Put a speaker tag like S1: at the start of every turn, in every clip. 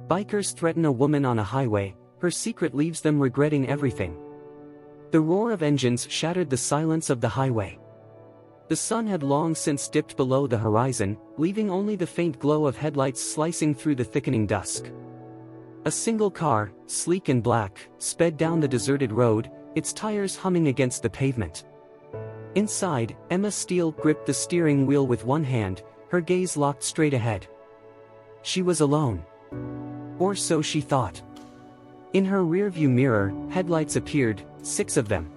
S1: Bikers threaten a woman on a highway, her secret leaves them regretting everything. The roar of engines shattered the silence of the highway. The sun had long since dipped below the horizon, leaving only the faint glow of headlights slicing through the thickening dusk. A single car, sleek and black, sped down the deserted road, its tires humming against the pavement. Inside, Emma Steele gripped the steering wheel with one hand, her gaze locked straight ahead. She was alone. Or so she thought. In her rearview mirror, headlights appeared, 6 of them.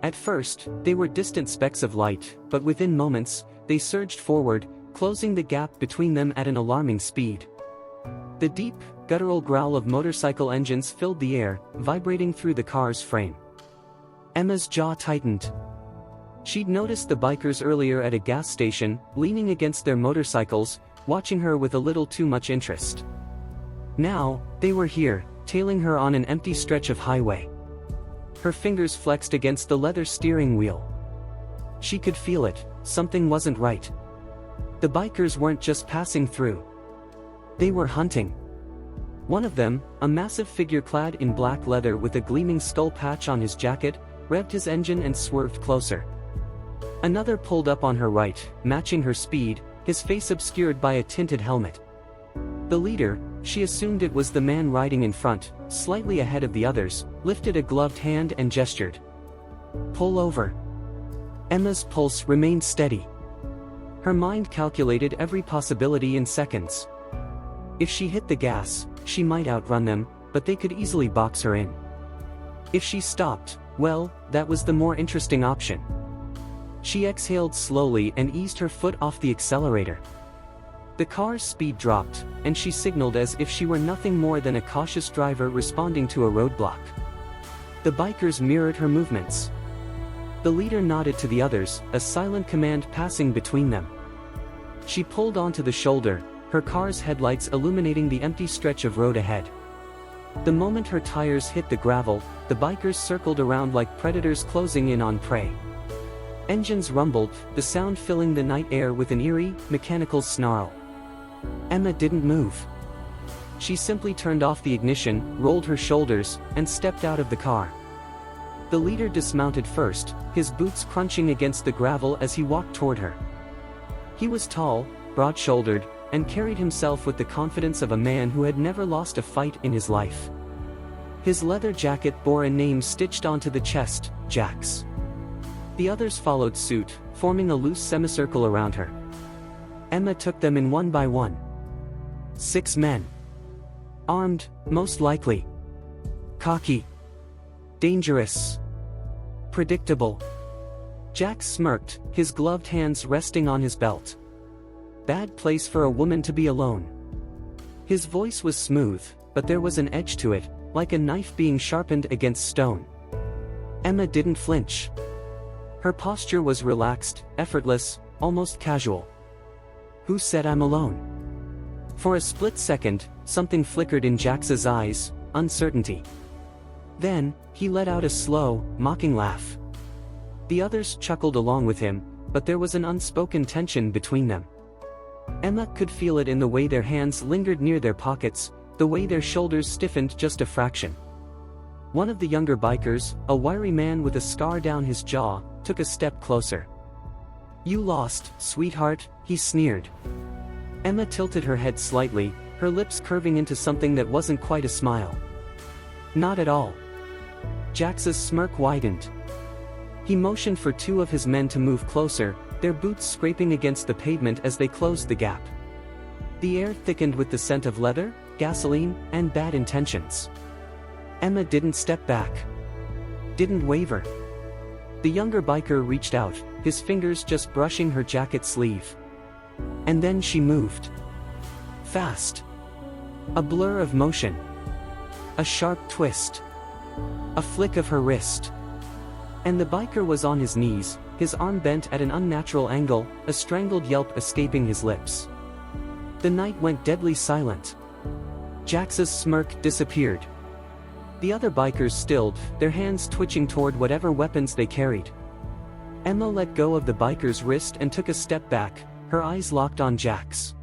S1: At first, they were distant specks of light, but within moments, they surged forward, closing the gap between them at an alarming speed. The deep, guttural growl of motorcycle engines filled the air, vibrating through the car's frame. Emma's jaw tightened. She'd noticed the bikers earlier at a gas station, leaning against their motorcycles, watching her with a little too much interest. Now, they were here, tailing her on an empty stretch of highway. Her fingers flexed against the leather steering wheel. She could feel it, something wasn't right. The bikers weren't just passing through. They were hunting. One of them, a massive figure clad in black leather with a gleaming skull patch on his jacket, revved his engine and swerved closer. Another pulled up on her right, matching her speed, his face obscured by a tinted helmet. The leader, she assumed it was the man riding in front, slightly ahead of the others, lifted a gloved hand and gestured. "Pull over." Emma's pulse remained steady. Her mind calculated every possibility in seconds. If she hit the gas, she might outrun them, but they could easily box her in. If she stopped, well, that was the more interesting option. She exhaled slowly and eased her foot off the accelerator. The car's speed dropped, and she signaled as if she were nothing more than a cautious driver responding to a roadblock. The bikers mirrored her movements. The leader nodded to the others, a silent command passing between them. She pulled onto the shoulder, her car's headlights illuminating the empty stretch of road ahead. The moment her tires hit the gravel, the bikers circled around like predators closing in on prey. Engines rumbled, the sound filling the night air with an eerie, mechanical snarl. Emma didn't move. She simply turned off the ignition, rolled her shoulders, and stepped out of the car. The leader dismounted first, his boots crunching against the gravel as he walked toward her. He was tall, broad-shouldered, and carried himself with the confidence of a man who had never lost a fight in his life. His leather jacket bore a name stitched onto the chest, Jax. The others followed suit, forming a loose semicircle around her. Emma took them in one by one. 6 men. Armed, most likely. Cocky. Dangerous. Predictable. Jax smirked, his gloved hands resting on his belt. Bad place for a woman to be alone. His voice was smooth, but there was an edge to it, like a knife being sharpened against stone. Emma didn't flinch. Her posture was relaxed, effortless, almost casual. "Who said I'm alone?" For a split second, something flickered in Jax's eyes, uncertainty. Then, he let out a slow, mocking laugh. The others chuckled along with him, but there was an unspoken tension between them. Emma could feel it in the way their hands lingered near their pockets, the way their shoulders stiffened just a fraction. One of the younger bikers, a wiry man with a scar down his jaw, took a step closer. "You lost, sweetheart," he sneered. Emma tilted her head slightly, her lips curving into something that wasn't quite a smile. "Not at all." Jax's smirk widened. He motioned for 2 of his men to move closer, their boots scraping against the pavement as they closed the gap. The air thickened with the scent of leather, gasoline, and bad intentions. Emma didn't step back. Didn't waver. The younger biker reached out, his fingers just brushing her jacket sleeve. And then she moved. Fast. A blur of motion. A sharp twist. A flick of her wrist. And the biker was on his knees, his arm bent at an unnatural angle, a strangled yelp escaping his lips. The night went deadly silent. Jax's smirk disappeared. The other bikers stilled, their hands twitching toward whatever weapons they carried. Emma let go of the biker's wrist and took a step back, her eyes locked on Jax.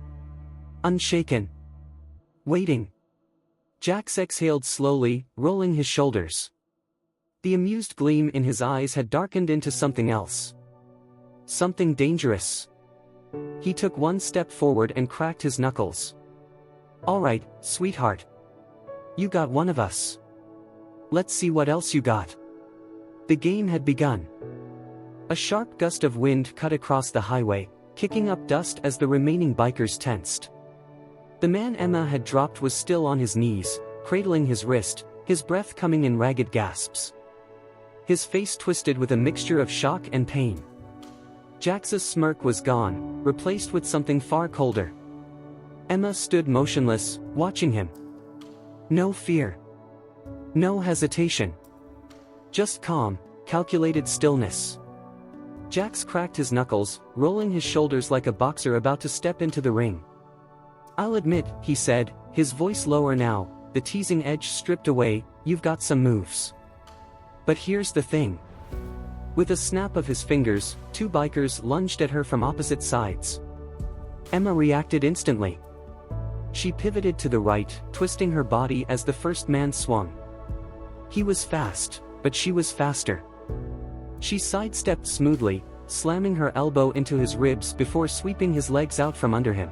S1: Unshaken. Waiting. Jax exhaled slowly, rolling his shoulders. The amused gleam in his eyes had darkened into something else. Something dangerous. He took one step forward and cracked his knuckles. "All right, sweetheart. You got one of us. Let's see what else you got." The game had begun. A sharp gust of wind cut across the highway, kicking up dust as the remaining bikers tensed. The man Emma had dropped was still on his knees, cradling his wrist, his breath coming in ragged gasps. His face twisted with a mixture of shock and pain. Jax's smirk was gone, replaced with something far colder. Emma stood motionless, watching him. No fear. No hesitation. Just calm, calculated stillness. Jax cracked his knuckles, rolling his shoulders like a boxer about to step into the ring. "I'll admit," he said, his voice lower now, the teasing edge stripped away, "you've got some moves. But here's the thing." With a snap of his fingers, two bikers lunged at her from opposite sides. Emma reacted instantly. She pivoted to the right, twisting her body as the first man swung. He was fast, but she was faster. She sidestepped smoothly, slamming her elbow into his ribs before sweeping his legs out from under him.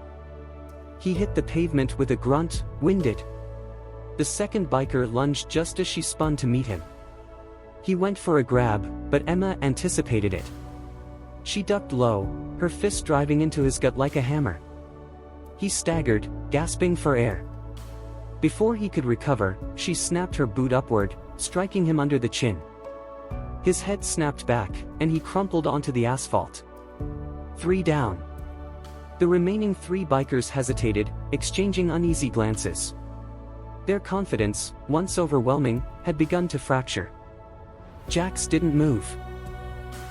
S1: He hit the pavement with a grunt, winded. The second biker lunged just as she spun to meet him. He went for a grab, but Emma anticipated it. She ducked low, her fist driving into his gut like a hammer. He staggered, gasping for air. Before he could recover, she snapped her boot upward, striking him under the chin. His head snapped back, and he crumpled onto the asphalt. 3 down. The remaining 3 bikers hesitated, exchanging uneasy glances. Their confidence, once overwhelming, had begun to fracture. Jax didn't move.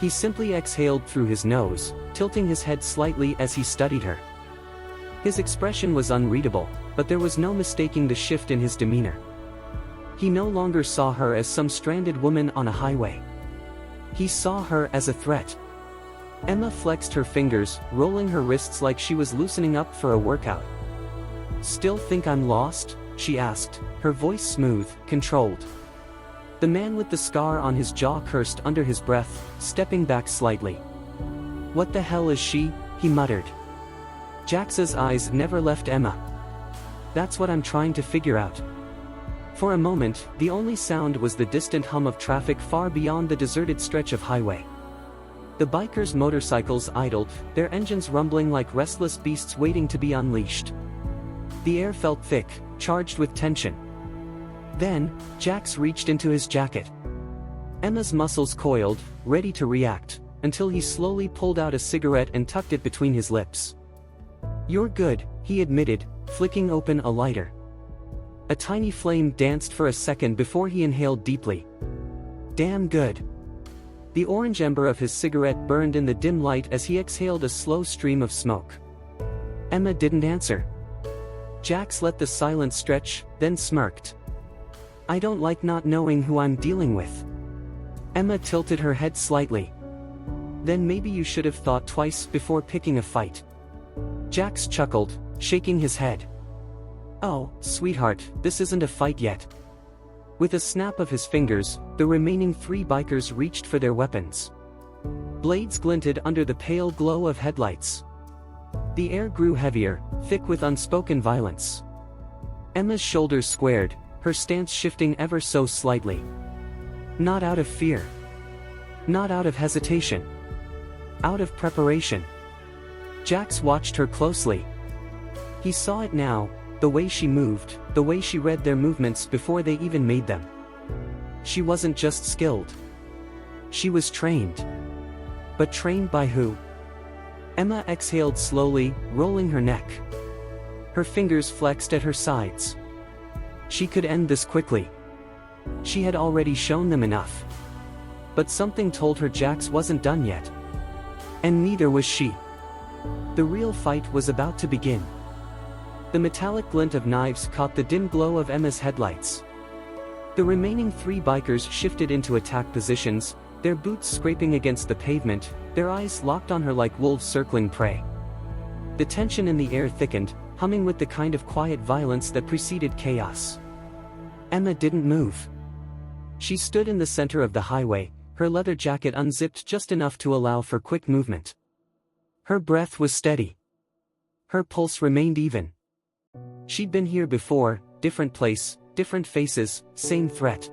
S1: He simply exhaled through his nose, tilting his head slightly as he studied her. His expression was unreadable, but there was no mistaking the shift in his demeanor. He no longer saw her as some stranded woman on a highway. He saw her as a threat. Emma flexed her fingers, rolling her wrists like she was loosening up for a workout. "Still think I'm lost?" she asked, her voice smooth, controlled. The man with the scar on his jaw cursed under his breath, stepping back slightly. "What the hell is she?" he muttered. Jax's eyes never left Emma. "That's what I'm trying to figure out." For a moment, the only sound was the distant hum of traffic far beyond the deserted stretch of highway. The bikers' motorcycles idled, their engines rumbling like restless beasts waiting to be unleashed. The air felt thick, charged with tension. Then, Jax reached into his jacket. Emma's muscles coiled, ready to react, until he slowly pulled out a cigarette and tucked it between his lips. "You're good," he admitted, flicking open a lighter. A tiny flame danced for a second before he inhaled deeply. "Damn good." The orange ember of his cigarette burned in the dim light as he exhaled a slow stream of smoke. Emma didn't answer. Jax let the silence stretch, then smirked. "I don't like not knowing who I'm dealing with." Emma tilted her head slightly. "Then maybe you should have thought twice before picking a fight." Jax chuckled, shaking his head. "Oh, sweetheart, this isn't a fight yet." With a snap of his fingers, the remaining 3 bikers reached for their weapons. Blades glinted under the pale glow of headlights. The air grew heavier, thick with unspoken violence. Emma's shoulders squared, her stance shifting ever so slightly. Not out of fear. Not out of hesitation. Out of preparation. Jax watched her closely. He saw it now, the way she moved, the way she read their movements before they even made them. She wasn't just skilled. She was trained. But trained by who? Emma exhaled slowly, rolling her neck. Her fingers flexed at her sides. She could end this quickly. She had already shown them enough. But something told her Jax wasn't done yet. And neither was she. The real fight was about to begin. The metallic glint of knives caught the dim glow of Emma's headlights. The remaining 3 bikers shifted into attack positions, their boots scraping against the pavement, their eyes locked on her like wolves circling prey. The tension in the air thickened, humming with the kind of quiet violence that preceded chaos. Emma didn't move. She stood in the center of the highway, her leather jacket unzipped just enough to allow for quick movement. Her breath was steady. Her pulse remained even. She'd been here before, different place, different faces, same threat.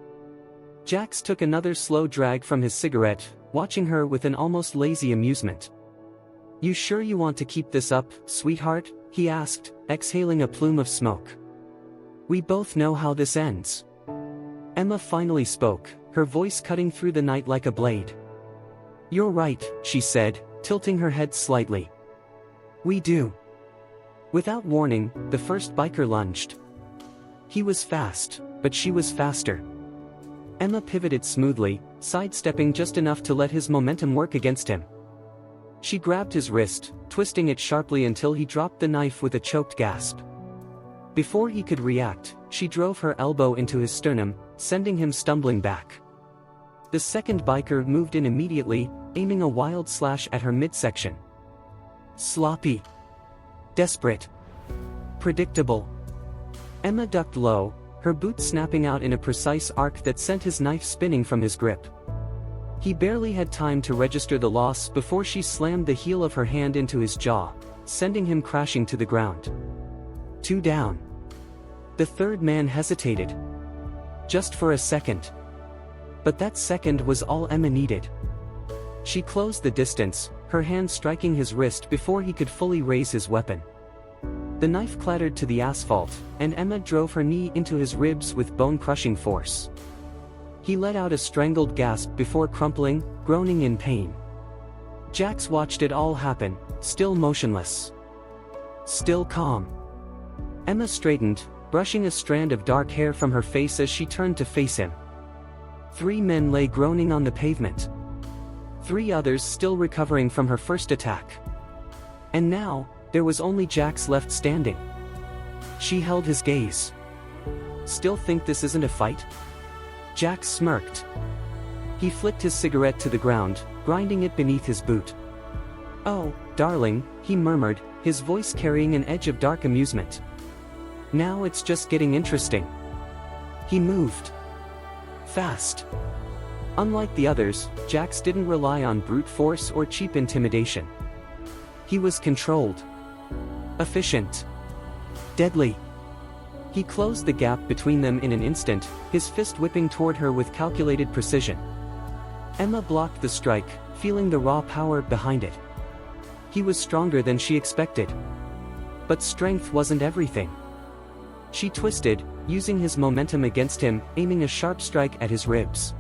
S1: Jax took another slow drag from his cigarette, watching her with an almost lazy amusement. "You sure you want to keep this up, sweetheart?" he asked, exhaling a plume of smoke. "We both know how this ends." Emma finally spoke, her voice cutting through the night like a blade. "You're right," she said, tilting her head slightly. "We do." Without warning, the first biker lunged. He was fast, but she was faster. Emma pivoted smoothly, sidestepping just enough to let his momentum work against him. She grabbed his wrist, twisting it sharply until he dropped the knife with a choked gasp. Before he could react, she drove her elbow into his sternum, sending him stumbling back. The second biker moved in immediately, aiming a wild slash at her midsection. Sloppy. Desperate. Predictable. Emma ducked low, her boot snapping out in a precise arc that sent his knife spinning from his grip. He barely had time to register the loss before she slammed the heel of her hand into his jaw, sending him crashing to the ground. 2 down. The third man hesitated. Just for a second. But that second was all Emma needed. She closed the distance, her hand striking his wrist before he could fully raise his weapon. The knife clattered to the asphalt, and Emma drove her knee into his ribs with bone-crushing force. He let out a strangled gasp before crumpling, groaning in pain. Jax watched it all happen, still motionless. Still calm. Emma straightened, brushing a strand of dark hair from her face as she turned to face him. 3 men lay groaning on the pavement. 3 others still recovering from her first attack. And now, there was only Jax left standing. She held his gaze. "Still think this isn't a fight?" Jax smirked. He flicked his cigarette to the ground, grinding it beneath his boot. "Oh, darling," he murmured, his voice carrying an edge of dark amusement. "Now it's just getting interesting." He moved. Fast. Unlike the others, Jax didn't rely on brute force or cheap intimidation. He was controlled. Efficient. Deadly. He closed the gap between them in an instant, his fist whipping toward her with calculated precision. Emma blocked the strike, feeling the raw power behind it. He was stronger than she expected. But strength wasn't everything. She twisted, using his momentum against him, aiming a sharp strike at his ribs.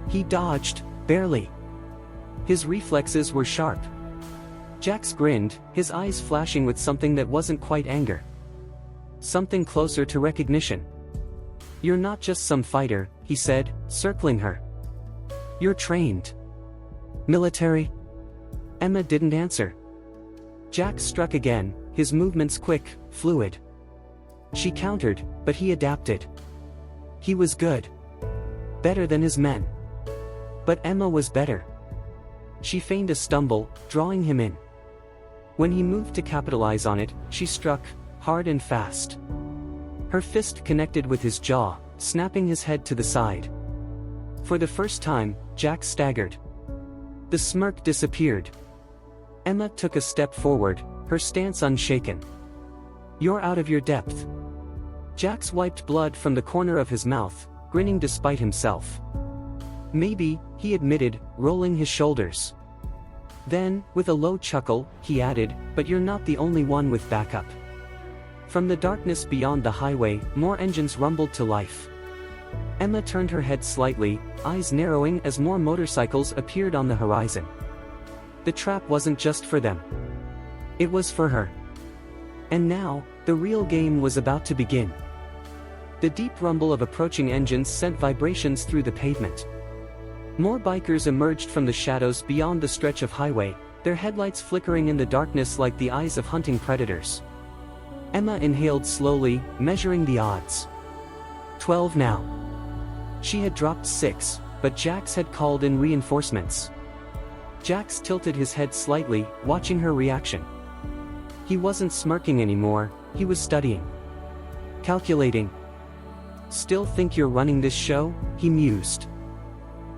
S1: He dodged, barely. His reflexes were sharp. Jax grinned, his eyes flashing with something that wasn't quite anger. Something closer to recognition. "You're not just some fighter," he said, circling her. "You're trained." "Military?" Emma didn't answer. Jax struck again, his movements quick, fluid. She countered, but he adapted. He was good. Better than his men. But Emma was better. She feigned a stumble, drawing him in. When he moved to capitalize on it, she struck, hard and fast. Her fist connected with his jaw, snapping his head to the side. For the first time, Jax staggered. The smirk disappeared. Emma took a step forward, her stance unshaken. "You're out of your depth." Jax wiped blood from the corner of his mouth, grinning despite himself. "Maybe," he admitted, rolling his shoulders. Then, with a low chuckle, he added, "But you're not the only one with backup." From the darkness beyond the highway, more engines rumbled to life. Emma turned her head slightly, eyes narrowing as more motorcycles appeared on the horizon. The trap wasn't just for them. It was for her. And now, the real game was about to begin. The deep rumble of approaching engines sent vibrations through the pavement. More bikers emerged from the shadows beyond the stretch of highway, their headlights flickering in the darkness like the eyes of hunting predators. Emma inhaled slowly, measuring the odds. 12 now. She had dropped 6, but Jax had called in reinforcements. Jax tilted his head slightly, watching her reaction. He wasn't smirking anymore, he was studying. Calculating. Still think you're running this show? He mused.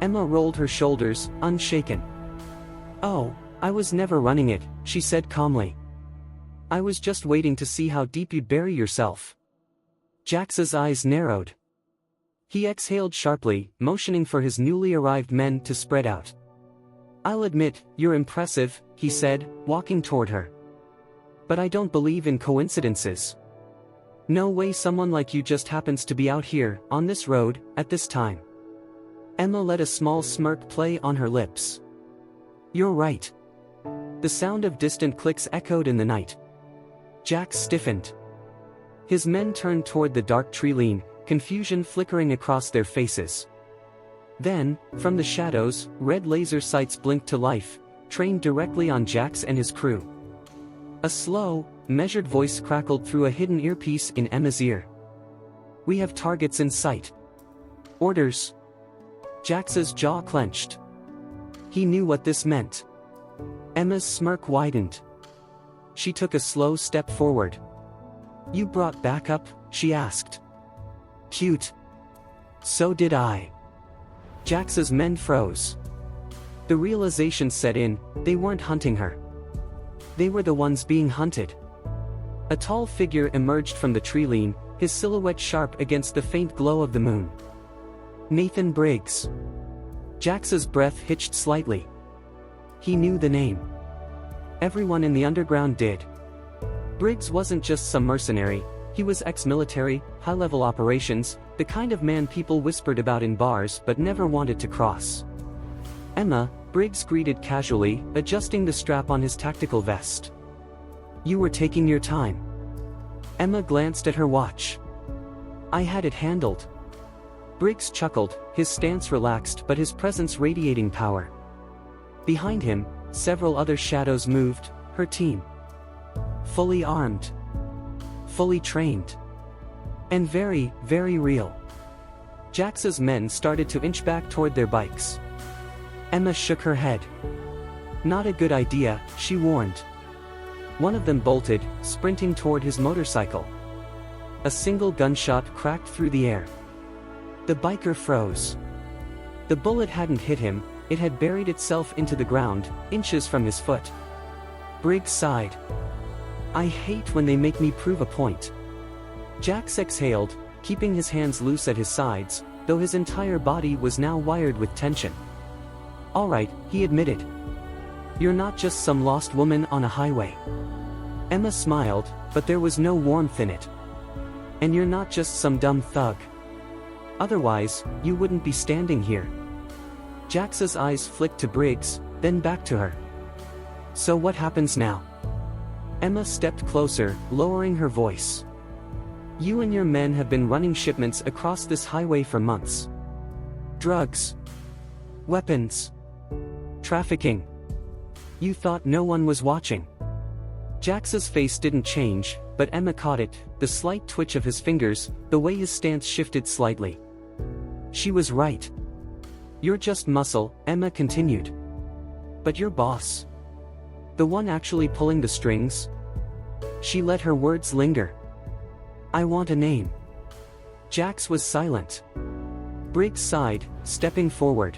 S1: Emma rolled her shoulders, unshaken. Oh, I was never running it, she said calmly. I was just waiting to see how deep you'd bury yourself. Jax's eyes narrowed. He exhaled sharply, motioning for his newly arrived men to spread out. I'll admit, you're impressive, he said, walking toward her. But I don't believe in coincidences. No way someone like you just happens to be out here, on this road, at this time. Emma let a small smirk play on her lips. You're right. The sound of distant clicks echoed in the night. Jax stiffened. His men turned toward the dark tree-line, confusion flickering across their faces. Then, from the shadows, red laser sights blinked to life, trained directly on Jax and his crew. A slow, measured voice crackled through a hidden earpiece in Emma's ear. We have targets in sight. Orders. Jax's jaw clenched. He knew what this meant. Emma's smirk widened. She took a slow step forward. You brought backup? She asked. Cute. So did I. Jax's men froze. The realization set in, they weren't hunting her. They were the ones being hunted. A tall figure emerged from the tree-line, his silhouette sharp against the faint glow of the moon. Nathan Briggs. Jax's breath hitched slightly. He knew the name. Everyone in the underground did. Briggs wasn't just some mercenary, he was ex-military, high-level operations, the kind of man people whispered about in bars but never wanted to cross. Emma, Briggs greeted casually, adjusting the strap on his tactical vest. You were taking your time. Emma glanced at her watch. I had it handled. Briggs chuckled, his stance relaxed but his presence radiating power. Behind him, several other shadows moved, her team. Fully armed. Fully trained. And very, very real. Jax's men started to inch back toward their bikes. Emma shook her head. Not a good idea, she warned. One of them bolted, sprinting toward his motorcycle. A single gunshot cracked through the air. The biker froze. The bullet hadn't hit him, it had buried itself into the ground, inches from his foot. Briggs sighed. I hate when they make me prove a point. Jax exhaled, keeping his hands loose at his sides, though his entire body was now wired with tension. All right, he admitted. You're not just some lost woman on a highway. Emma smiled, but there was no warmth in it. And you're not just some dumb thug. Otherwise, you wouldn't be standing here. Jax's eyes flicked to Briggs, then back to her. So what happens now? Emma stepped closer, lowering her voice. You and your men have been running shipments across this highway for months. Drugs. Weapons. Trafficking. You thought no one was watching. Jax's face didn't change, but Emma caught it, the slight twitch of his fingers, the way his stance shifted slightly. She was right. You're just muscle, Emma continued. But your boss. The one actually pulling the strings? She let her words linger. I want a name. Jax was silent. Briggs sighed, stepping forward.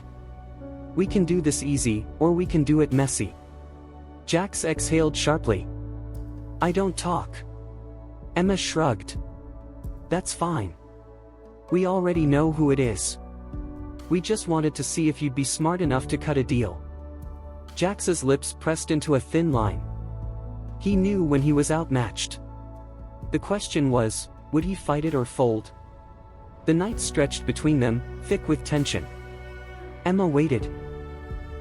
S1: We can do this easy, or we can do it messy. Jax exhaled sharply. I don't talk. Emma shrugged. That's fine. We already know who it is. We just wanted to see if you'd be smart enough to cut a deal. Jax's lips pressed into a thin line. He knew when he was outmatched. The question was, would he fight it or fold? The night stretched between them, thick with tension. Emma waited.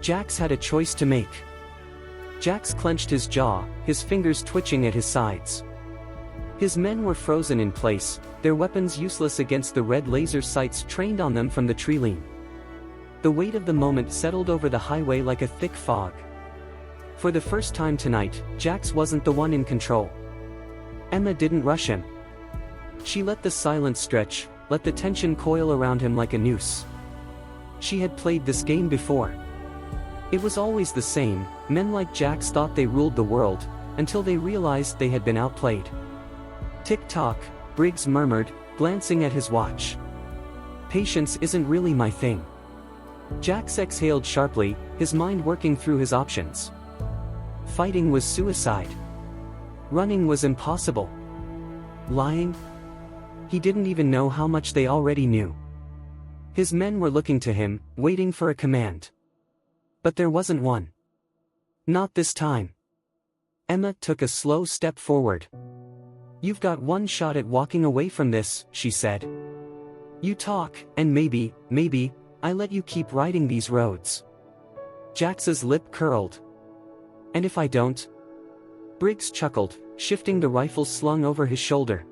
S1: Jax had a choice to make. Jax clenched his jaw, his fingers twitching at his sides. His men were frozen in place, their weapons useless against the red laser sights trained on them from the tree-line. The weight of the moment settled over the highway like a thick fog. For the first time tonight, Jax wasn't the one in control. Emma didn't rush him. She let the silence stretch, let the tension coil around him like a noose. She had played this game before. It was always the same, men like Jax thought they ruled the world, until they realized they had been outplayed. Tick-tock, Briggs murmured, glancing at his watch. Patience isn't really my thing. Jax exhaled sharply, his mind working through his options. Fighting was suicide. Running was impossible. Lying? He didn't even know how much they already knew. His men were looking to him, waiting for a command. But there wasn't one. Not this time. Emma took a slow step forward. "You've got one shot at walking away from this," she said. "You talk, and maybe, I let you keep riding these roads." Jax's lip curled. "And if I don't?" Briggs chuckled, shifting the rifle slung over his shoulder.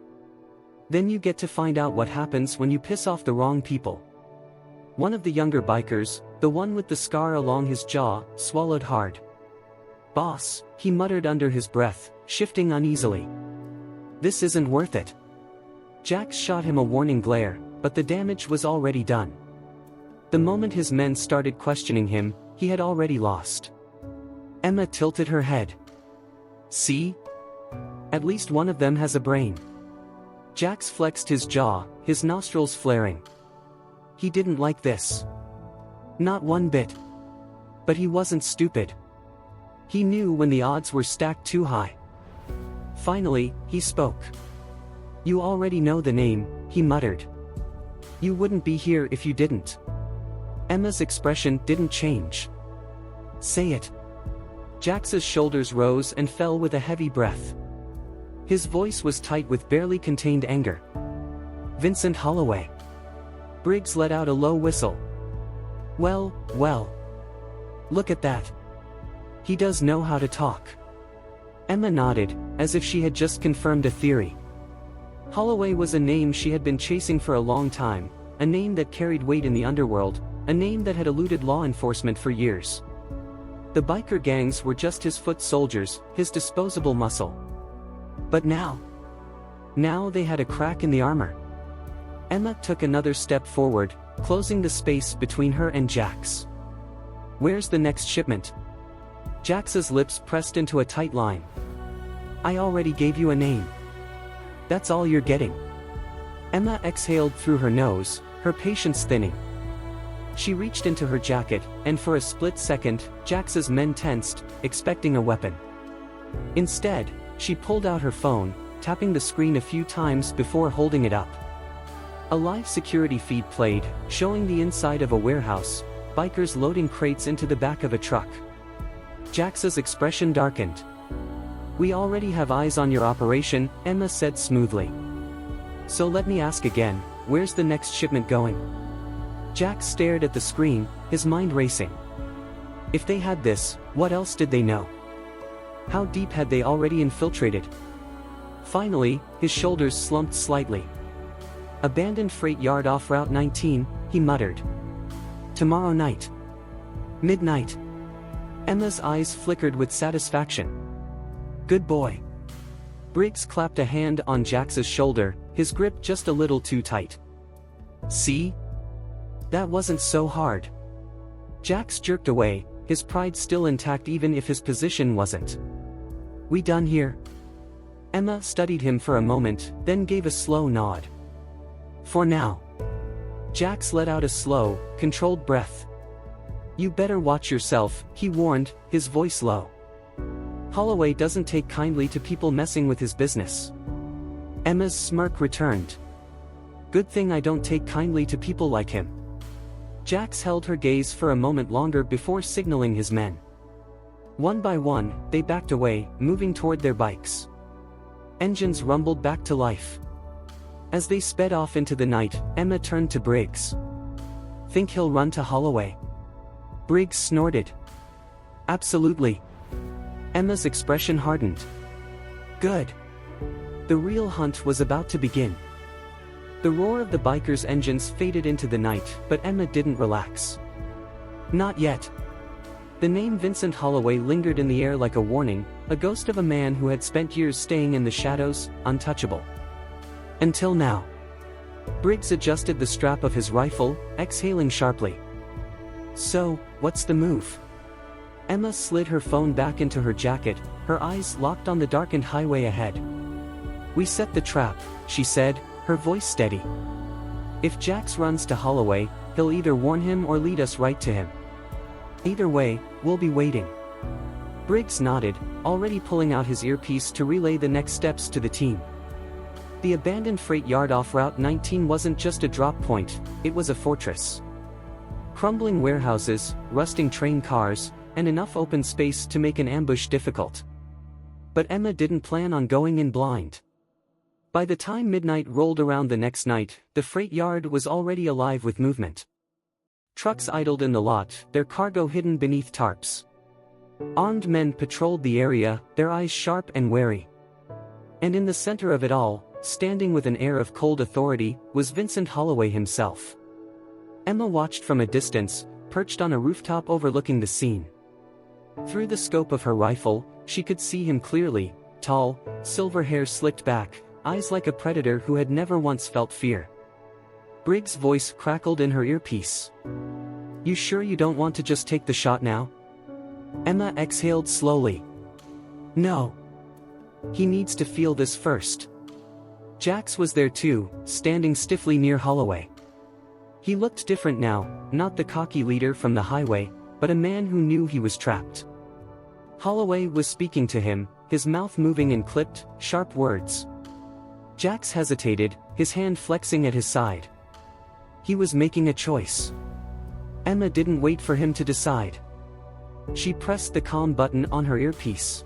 S1: "Then you get to find out what happens when you piss off the wrong people." One of the younger bikers, the one with the scar along his jaw, swallowed hard. "Boss," he muttered under his breath, shifting uneasily. "This isn't worth it." Jax shot him a warning glare, but the damage was already done. The moment his men started questioning him, he had already lost. Emma tilted her head. "See? At least one of them has a brain." Jax flexed his jaw, his nostrils flaring. He didn't like this. Not one bit. But he wasn't stupid. He knew when the odds were stacked too high. Finally, he spoke. "You already know the name," he muttered. "You wouldn't be here if you didn't." Emma's expression didn't change. "Say it." Jax's shoulders rose and fell with a heavy breath. His voice was tight with barely contained anger. "Vincent Holloway." Briggs let out a low whistle. Well. Look at that. He does know how to talk." Emma nodded, as if she had just confirmed a theory. Holloway was a name she had been chasing for a long time, a name that carried weight in the underworld, a name that had eluded law enforcement for years. The biker gangs were just his foot soldiers, his disposable muscle. But now they had a crack in the armor. Emma took another step forward, closing the space between her and Jax. "Where's the next shipment?" Jax's lips pressed into a tight line. "I already gave you a name. That's all you're getting." Emma exhaled through her nose, her patience thinning. She reached into her jacket, and for a split second, Jax's men tensed, expecting a weapon. Instead, she pulled out her phone, tapping the screen a few times before holding it up. A live security feed played, showing the inside of a warehouse, bikers loading crates into the back of a truck. Jax's expression darkened. "We already have eyes on your operation," Emma said smoothly. "So let me ask again, where's the next shipment going?" Jax stared at the screen, his mind racing. If they had this, what else did they know? How deep had they already infiltrated? Finally, his shoulders slumped slightly. "Abandoned freight yard off Route 19, he muttered. "Tomorrow night. Midnight." Emma's eyes flickered with satisfaction. "Good boy." Briggs clapped a hand on Jax's shoulder, his grip just a little too tight. "See? That wasn't so hard." Jax jerked away, his pride still intact even if his position wasn't. "We done here?" Emma studied him for a moment, then gave a slow nod. "For now." Jax let out a slow, controlled breath. "You better watch yourself," he warned, his voice low. "Holloway doesn't take kindly to people messing with his business." Emma's smirk returned. "Good thing I don't take kindly to people like him." Jax held her gaze for a moment longer before signaling his men. One by one, they backed away, moving toward their bikes. Engines rumbled back to life. As they sped off into the night, Emma turned to Briggs. "Think he'll run to Holloway?" Briggs snorted. "Absolutely." Emma's expression hardened. "Good." The real hunt was about to begin. The roar of the bikers' engines faded into the night, but Emma didn't relax. Not yet. The name Vincent Holloway lingered in the air like a warning, a ghost of a man who had spent years staying in the shadows, untouchable. Until now. Briggs adjusted the strap of his rifle, exhaling sharply. "So, what's the move?" Emma slid her phone back into her jacket, her eyes locked on the darkened highway ahead. "We set the trap," she said, her voice steady. "If Jax runs to Holloway, he'll either warn him or lead us right to him. Either way, we'll be waiting." Briggs nodded, already pulling out his earpiece to relay the next steps to the team. The abandoned freight yard off Route 19 wasn't just a drop point, it was a fortress. Crumbling warehouses, rusting train cars, and enough open space to make an ambush difficult. But Emma didn't plan on going in blind. By the time midnight rolled around the next night, the freight yard was already alive with movement. Trucks idled in the lot, their cargo hidden beneath tarps. Armed men patrolled the area, their eyes sharp and wary. And in the center of it all, standing with an air of cold authority, was Vincent Holloway himself. Emma watched from a distance, perched on a rooftop overlooking the scene. Through the scope of her rifle, she could see him clearly, tall, silver hair slicked back, eyes like a predator who had never once felt fear. Briggs' voice crackled in her earpiece. "You sure you don't want to just take the shot now?" Emma exhaled slowly. "No. He needs to feel this first." Jax was there too, standing stiffly near Holloway. He looked different now, not the cocky leader from the highway, but a man who knew he was trapped. Holloway was speaking to him, his mouth moving in clipped, sharp words. Jax hesitated, his hand flexing at his side. He was making a choice. Emma didn't wait for him to decide. She pressed the calm button on her earpiece.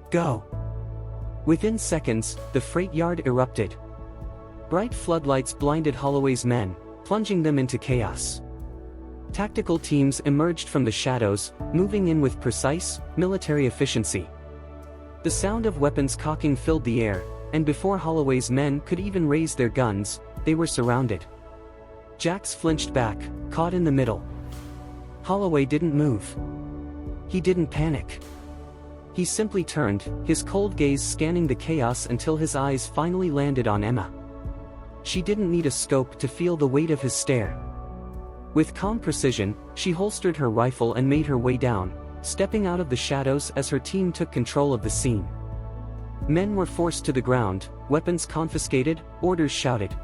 S1: "Go." Within seconds, the freight yard erupted. Bright floodlights blinded Holloway's men, plunging them into chaos. Tactical teams emerged from the shadows, moving in with precise, military efficiency. The sound of weapons cocking filled the air, and before Holloway's men could even raise their guns, they were surrounded. Jax flinched back, caught in the middle. Holloway didn't move. He didn't panic. He simply turned, his cold gaze scanning the chaos until his eyes finally landed on Emma. She didn't need a scope to feel the weight of his stare. With calm precision, she holstered her rifle and made her way down, stepping out of the shadows as her team took control of the scene. Men were forced to the ground, weapons confiscated, orders shouted.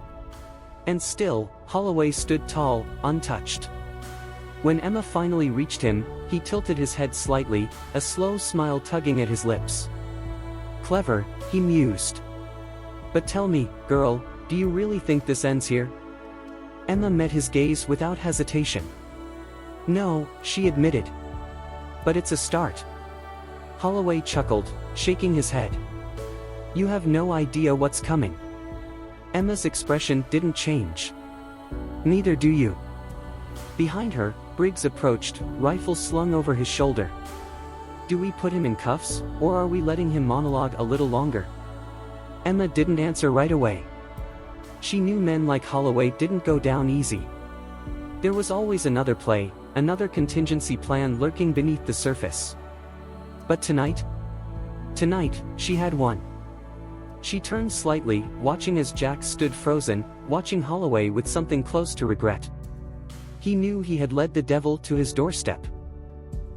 S1: And still, Holloway stood tall, untouched. When Emma finally reached him, he tilted his head slightly, a slow smile tugging at his lips. "Clever," he mused. "But tell me, girl, do you really think this ends here?" Emma met his gaze without hesitation. "No," she admitted. "But it's a start." Holloway chuckled, shaking his head. "You have no idea what's coming." Emma's expression didn't change. "Neither do you." Behind her, Briggs approached, rifle slung over his shoulder. "Do we put him in cuffs, or are we letting him monologue a little longer?" Emma didn't answer right away. She knew men like Holloway didn't go down easy. There was always another play, another contingency plan lurking beneath the surface. But tonight, she had one. She turned slightly, watching as Jax stood frozen, watching Holloway with something close to regret. He knew he had led the devil to his doorstep.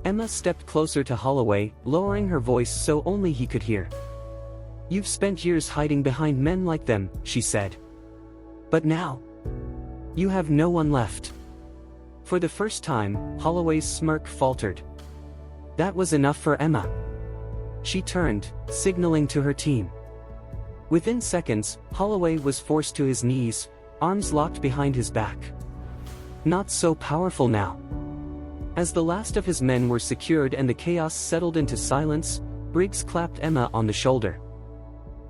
S1: Emma stepped closer to Holloway, lowering her voice so only he could hear. "You've spent years hiding behind men like them," she said. "But now, you have no one left." For the first time, Holloway's smirk faltered. That was enough for Emma. She turned, signaling to her team. Within seconds, Holloway was forced to his knees, arms locked behind his back. Not so powerful now. As the last of his men were secured and the chaos settled into silence, Briggs clapped Emma on the shoulder.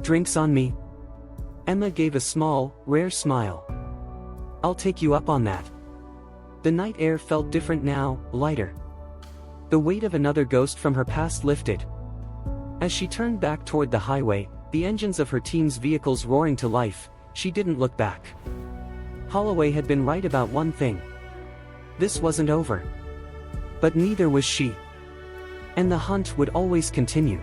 S1: "Drinks on me?" Emma gave a small, rare smile. "I'll take you up on that." The night air felt different now, lighter. The weight of another ghost from her past lifted. As she turned back toward the highway, the engines of her team's vehicles roaring to life, she didn't look back. Holloway had been right about one thing. This wasn't over. But neither was she. And the hunt would always continue.